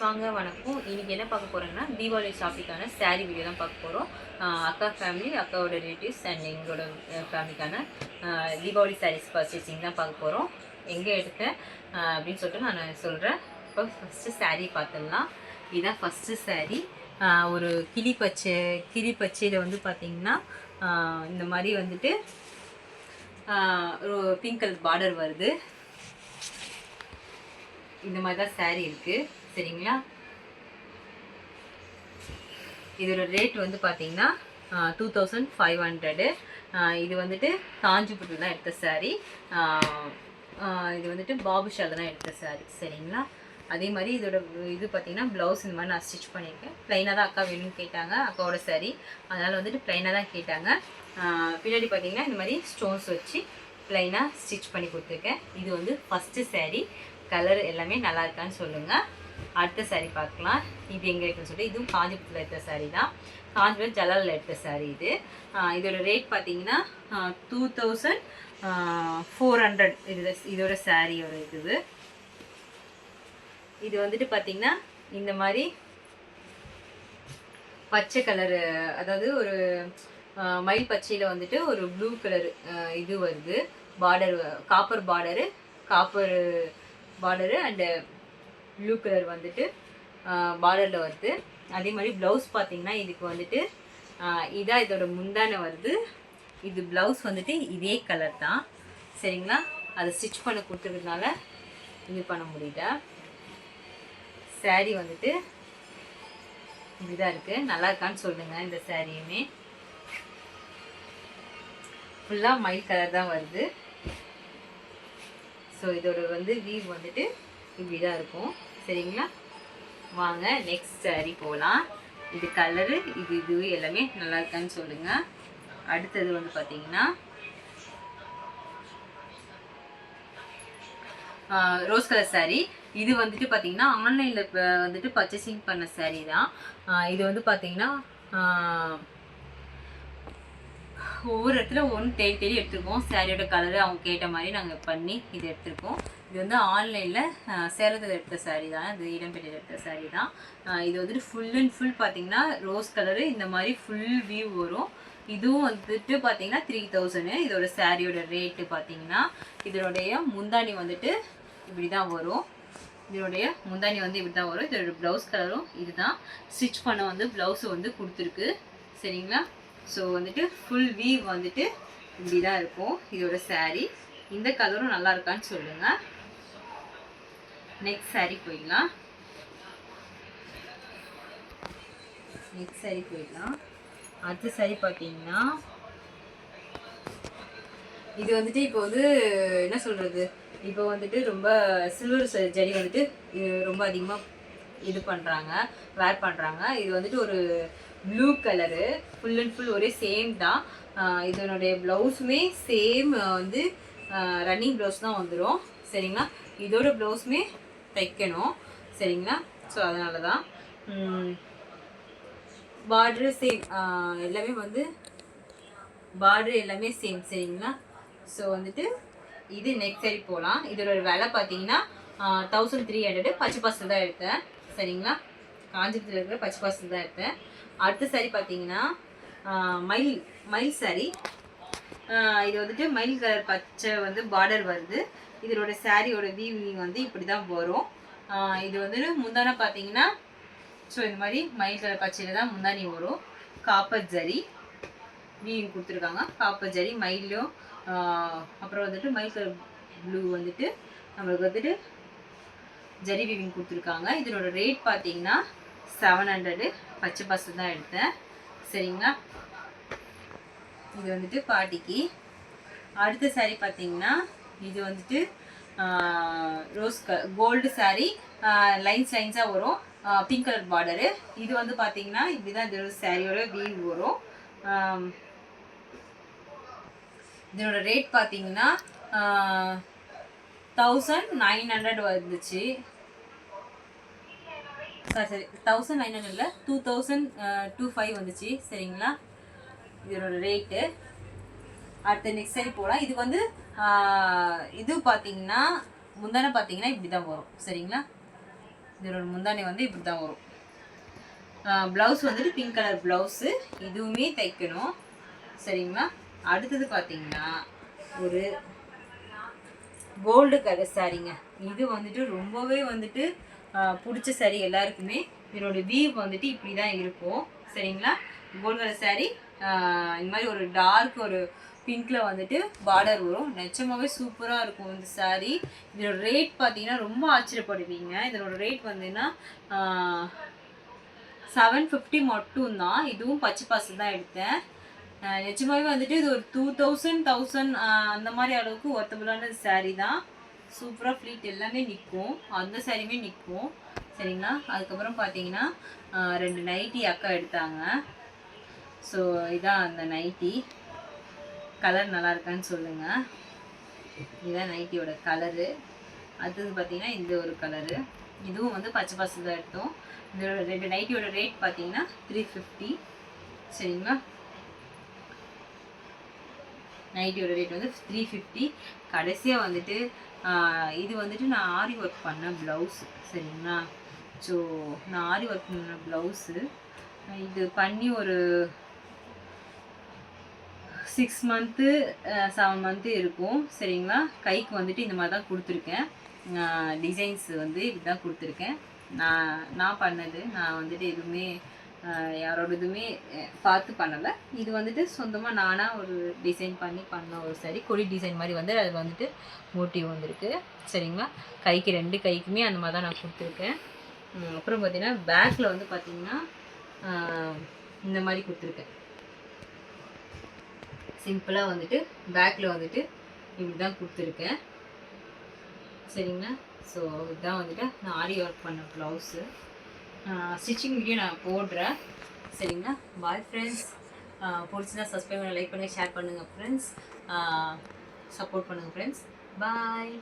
வாங்க வணக்கம். இன்னைக்கு என்ன பார்க்க போறோம்னா தீபாவளி ஷாப்பிங்கான சாரீ வீடியோ தான் பார்க்க போகிறோம். அக்கா ஃபேமிலி, அக்காவோட ரிலேட்டிவ்ஸ் அண்ட் எங்களோட ஃபேமிலிக்கான தீபாவளி சாரீஸ் பர்ச்சேசிங் தான் பார்க்க போகிறோம். எங்கே எடுத்தேன் அப்படின்னு சொல்லிட்டு நான் சொல்கிறேன். இப்போ ஃபஸ்ட்டு சாரீ பார்த்துடலாம். இதுதான் ஃபஸ்ட்டு சாரீ. ஒரு கிளி பச்சையில் வந்து பார்த்திங்கன்னா இந்த மாதிரி வந்துட்டு ஒரு பிங்க் கலர் பார்டர் வருது. இந்த மாதிரி தான் சாரீ இருக்குது. சரிங்களா? இதோட ரேட் வந்து பார்த்தீங்கன்னா 2500. இது வந்துட்டு காஞ்சிபுரத்தில் தான் எடுத்த சாரீ. இது வந்துட்டு பாபுஷாவில் தான் எடுத்த சாரீ. சரிங்களா? அதே மாதிரி இதோட இது பார்த்தீங்கன்னா ப்ளவுஸ் இந்த மாதிரி நான் ஸ்டிச் பண்ணியிருக்கேன். ப்ளைனாக தான் அக்கா வேணும்னு கேட்டாங்க. அக்காவோட சாரீ, அதனால் வந்துட்டு ப்ளைனாக தான் கேட்டாங்க. பின்னாடி பார்த்தீங்கன்னா இந்த மாதிரி ஸ்டோன்ஸ் வச்சு ப்ளைனாக ஸ்டிச் பண்ணி கொடுத்துருக்கேன். இது வந்து ஃபஸ்ட்டு சாரீ. கலர் எல்லாமே நல்லா இருக்கான்னு சொல்லுங்கள். அடுத்த சாரீ பார்க்கலாம். இது எங்கே இருக்குன்னு சொல்லிட்டு, இதுவும் காஞ்சிபுரத்தில் எடுத்த சாரீ தான். காஞ்சிபுரம் ஜலாலில் எடுத்த சாரீ இது. இதோட ரேட் பார்த்தீங்கன்னா 2400. இதோட சாரியோட இது வந்துட்டு பார்த்தீங்கன்னா இந்த மாதிரி பச்சை கலரு, அதாவது ஒரு மயில் பச்சையில் வந்துட்டு ஒரு ப்ளூ கலர் இது வருது. Border copper border and blue colour வந்துட்டு பார்டரில் வருது. அதே மாதிரி ப்ளவுஸ் பார்த்தீங்கன்னா இதுக்கு வந்துட்டு இதான் இதோட முந்தானை வருது. இது ப்ளவுஸ் வந்துட்டு இதே கலர் தான். சரிங்களா? அதை ஸ்டிச் பண்ண கொடுத்துருக்கறதுனால இது பண்ண முடியல. சாரீ வந்துட்டு இப்படிதான் இருக்குது. நல்லா இருக்கான்னு சொல்லுங்கள். இந்த சாரியுமே ஃபுல்லாக மயில் கலர் தான் வருது. ஸோ இதோட வந்து வீவ் வந்துட்டு இப்படி தான் இருக்கும். சரிங்களா? வாங்க நெக்ஸ்ட் சாரீ போகலாம். இது கலரு இது எல்லாமே நல்லா இருக்கான்னு சொல்லுங்கள். அடுத்தது வந்து பார்த்தீங்கன்னா ரோஸ் கலர் சாரீ. இது வந்துட்டு பார்த்தீங்கன்னா ஆன்லைனில் வந்துட்டு பர்ச்சேசிங் பண்ண சாரீ தான். இது வந்து பார்த்தீங்கன்னா ஒவ்வொரு இடத்துல தேடி எடுத்துருக்கோம். சாரியோட கலரு அவங்க கேட்ட மாதிரி நாங்கள் பண்ணி இது எடுத்திருக்கோம். இது வந்து ஆன்லைனில் சேலத்தில் எடுத்த சாரீ தான். இது இடம்பெற்றில் எடுத்த சாரீ தான். இது வந்துட்டு ஃபுல் அண்ட் ஃபுல் பார்த்தீங்கன்னா ரோஸ் கலரு இந்த மாதிரி ஃபுல் வியூ வரும். இதுவும் வந்துட்டு பார்த்தீங்கன்னா 3000. இதோட சாரியோட ரேட்டு பார்த்தீங்கன்னா இதனுடைய முந்தானி வந்துட்டு இப்படி தான் வரும். இதனுடைய முந்தானி வந்து இப்படி தான் வரும். இதோட ப்ளவுஸ் கலரும் இதுதான். ஸ்டிச் பண்ண வந்து ப்ளவுஸு வந்து கொடுத்துருக்கு. சரிங்களா? ஸோ வந்துட்டு ஃபுல் வீவ் வந்துட்டு இப்படி தான் இருக்கும் இதோட சாரீ. இந்த கலரும் நல்லா இருக்கான்னு சொல்லுங்கள். நெக்ஸ்ட் சாரீ போயிடலாம். அடுத்த சாரீ பார்த்தீங்கன்னா இது வந்துட்டு இப்போ வந்து என்ன சொல்கிறது, இப்போ வந்துட்டு ரொம்ப சில்வர் ஜரி வந்துட்டு ரொம்ப அதிகமாக இது பண்ணுறாங்க, வேர் பண்ணுறாங்க. இது வந்துட்டு ஒரு blue colour, full and full ஒரே சேம் தான். இதனுடைய ப்ளவுஸுமே சேம் வந்து ரன்னிங் ப்ளவுஸ் தான் வந்துடும். சரிங்களா? இதோட ப்ளவுஸுமே தைக்கணும். சரிங்களா? ஸோ அதனால தான் பார்ட்ரு சேம், எல்லாமே வந்து பார்ட்ரு எல்லாமே சேம். சரிங்களா? ஸோ வந்துட்டு இது நெக்ஸ்ட் சாரீ போகலாம். இதோட விலை பார்த்தீங்கன்னா 1300. பச்சை பாஸ்டல் தான் எடுத்தேன். சரிங்களா? காஞ்சிபுரத்தில் இருக்கிற பச்சை பாஸ்டல் தான் எடுத்தேன். அடுத்த சாரீ பார்த்தீங்கன்னா மயில் சாரீ. இது வந்துட்டு மயில் கலர் பச்சை வந்து பார்டர் வருது. இதோட சாரியோட வீவிங் வந்து இப்படி தான் வரும். இது வந்து முந்தானை பார்த்தீங்கன்னா ஸோ இந்த மாதிரி மயில் கலர் பச்சையில் தான் முந்தானி வரும். காப்பர் ஜரி வீவிங் கொடுத்துருக்காங்க. காப்பர் ஜரி மயிலும் அப்புறம் வந்துட்டு மயில் கலர் ப்ளூ வந்துட்டு நம்மளுக்கு வந்துட்டு ஜரி வீவிங் கொடுத்துருக்காங்க. இதனோட ரேட் பார்த்தீங்கன்னா 700. பச்சை பசு தான் எடுத்தேன். சரிங்களா? இது வந்துட்டு பாட்டிக்கு. அடுத்த சாரீ பார்த்தீங்கன்னா இது வந்துட்டு கோல்டு சாரீ, லைன்ஸாக வரும். Pink colour border. இது வந்து பார்த்தீங்கன்னா இப்படி தான் இதோட சாரியோட வீவ் வரும். இதனோட ரேட் பார்த்தீங்கன்னா 1900 வந்துச்சு. சரி 1900 இல்லை, 2025 வந்துச்சு. சரிங்களா? இதனோட ரேட்டு. அடுத்த நெக்ஸ்ட் சாரீ போகலாம். இது வந்து இது பார்த்தீங்கன்னா முந்தானை பார்த்தீங்கன்னா இப்படி தான் வரும். சரிங்களா? இதோட முந்தானி வந்து இப்படி தான் வரும். ப்ளவுஸ் வந்துட்டு பிங்க் கலர் ப்ளவுஸு, இதுவுமே தைக்கணும் சரிங்களா. அடுத்தது பார்த்தீங்கன்னா ஒரு கோல்டு கலர் சாரீங்க. இது வந்துட்டு ரொம்பவே வந்துட்டு பிடிச்ச சாரீ எல்லாருக்குமே. இதனோட வீவ் வந்துட்டு இப்படி தான் இருக்கும் சரிங்களா. கோல்டு கலர் சாரீ, இந்த மாதிரி ஒரு டார்க் ஒரு பிங்க்ல வந்துட்டு பார்டர் வரும். நிச்சயமாகவே சூப்பராக இருக்கும் இந்த சாரீ. இதோட ரேட் பார்த்தீங்கன்னா ரொம்ப ஆச்சரியப்படுவீங்க. இதனோட ரேட் வந்துன்னா 750 மட்டும்தான். இதுவும் பச்சை பாசு தான் எடுத்தேன். நிஜமாகவே வந்துட்டு இது ஒரு 2000 அந்த மாதிரி அளவுக்கு ஒர்த்தபுளான சாரீ தான். சூப்பராக ஃப்ளீட் எல்லாமே நிற்கும், அந்த சாரியுமே நிற்கும் சரிங்களா. அதுக்கப்புறம் பார்த்தீங்கன்னா 2 நைட்டி அக்கா எடுத்தாங்க. ஸோ இதான் அந்த நைட்டி. கலர் நல்லா இருக்கான்னு சொல்லுங்கள். இதுதான் நைட்டியோட கலரு. அடுத்தது பார்த்தீங்கன்னா இந்த ஒரு கலரு, இதுவும் வந்து பச்சை பாசு தான் எடுத்தோம். இந்த 2 நைட்டியோட ரேட் பார்த்தீங்கன்னா 350 சரிங்களா. நைட்டியோட ரேட் வந்து 350. கடைசியாக வந்துட்டு இது வந்துட்டு நான் ஆரி ஒர்க் பண்ண ப்ளவுஸு சரிங்களா. ஸோ நான் ஆரி ஒர்க் பண்ண ப்ளவுஸு இது பண்ணி ஒரு 6 மந்த்து 7 மந்த்து இருக்கும் சரிங்களா. கைக்கு வந்துட்டு இந்த மாதிரி தான் கொடுத்துருக்கேன். டிசைன்ஸ் வந்து இப்படி தான் கொடுத்துருக்கேன். நான் பண்ணது. நான் வந்துட்டு எதுவுமே யாரோட இதுவுமே பார்த்து பண்ணலை. இது வந்துட்டு சொந்தமாக நானாக ஒரு டிசைன் பண்ண ஒரு சாரி. கொடி டிசைன் மாதிரி வந்து அதில் வந்துட்டு மோட்டிவ் வந்திருக்கு சரிங்களா. கைக்கு 2 கைக்குமே அந்த மாதிரி தான் நான் கொடுத்துருக்கேன். அப்புறம் பார்த்தீங்கன்னா பேக்கில் வந்து பார்த்திங்கன்னா இந்த மாதிரி கொடுத்துருக்கேன். சிம்பிளாக வந்துட்டு பேக்கில் வந்துட்டு இப்படி தான் கொடுத்துருக்கேன் சரிங்களா. ஸோ இதுதான் வந்துட்டு நான் ஆரி ஒர்க் பண்ண ப்ளவுஸு. ஸ்டிச்சிங் வீடியோ நான் போடுறேன் சரிங்களா. Bye friends. பிடிச்சிருந்தா சப்ஸ்கிரைப் பண்ண, லைக் பண்ணுங்கள், ஷேர் பண்ணுங்கள் ஃப்ரெண்ட்ஸ். சப்போர்ட் பண்ணுங்கள் ஃப்ரெண்ட்ஸ். பாய்.